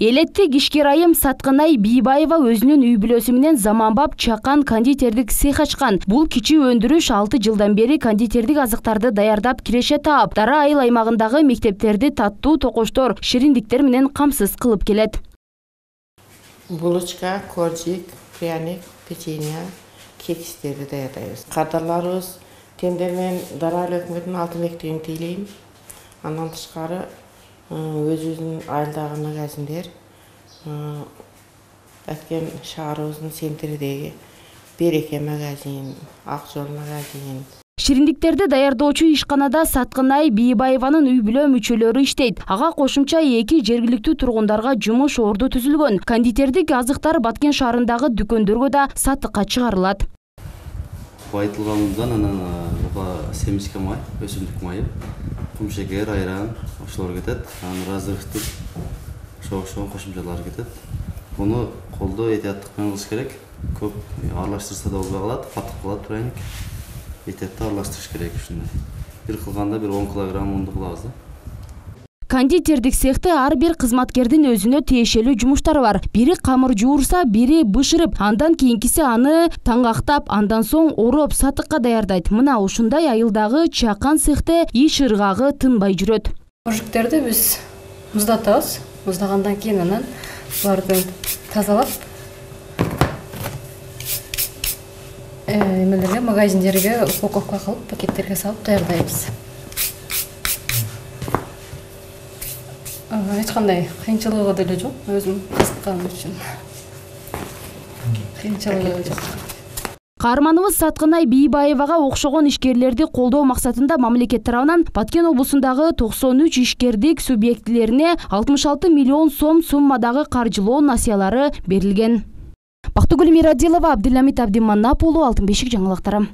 Элетти Кишкер айым Саткынай Бийбаева өзүнүн үй бүлөсү менен заманбап чакан кондитердик цех ачкан. Бул кичи өндүрүш 6 жылдан бери кондитердик азыктарды даярдап киреше таап, Дара айыл аймагындагы мектептерди таттуу токоштор, шириндиктер менен камсыз кылып келет. Булочка, коржик, пряник, печенье, кекстерди даярдайбыз. Кадрларыбыз тендер менен Дара айыл өкмөтүнүн алтын мектебин тейлейм. Андан тышкары өзүбүздүн айылдагы магазиндер, Өткен шаарыбыздын центридеги Береке магазин, Ак жол магазин. Шириндиктерди даярдоочу ишканада Саткынай Бийбаеванын үй бүлө мүчөлөрү иштейт. Ага кошумча 2 жергиликтүү тургундарга жумуш орду түзүлгөн. Кондитердик азыктар Баткен шаарындагы дүкөндөргө да сатыкка чыгарылат. Байытылгандан анан семечка май, өсүмдүк майы, кумшекер, айран, ошолор кетет. Анан разрыхтык шоң кошумчалар кетет. Буну колдо этияттык менен кылыш керек. Көп аралаштырса да болбой калат, катык калат пряник. Этиятты аралаштырыш керек ушундай. Бир кылганда 10 килограмм унду кылабыз да. Кондитердик цехте ар бир кызматкердин өзүнө тиешелүү жумуштары бар. Бири камыр жуурса, бири бышырып, андан кийинкиси аны таңгактап, андан соң ороп сатыкка даярдайт. Мына ушундай айылдагы чакан цехте иш ыргагы тынбай жүрөт. Коржиктерди биз муздатабыз. Муздагандан кийин анан буларды тазалап, эмелерге, магазиндерге упаковка кылып, пакеттерге салып даярдайбыз. Эч кандай кыйынчылыгы деле жок, өзүм кызыкканым үчүн. Кыйынчылыгы жок. Каарманыбыз Саткынай Бийбаевага окшогон ишкерлерди колдоо максатында мамлекет тарабынан Баткен облусундагы 93 ишкердик субъектилерине 66 миллион сом суммадагы каржылоо насыялары берилген. Бактыгүл Мирадилова, Абдилhamid Абдиманап уулу, Алтын бешик жаңылыктары.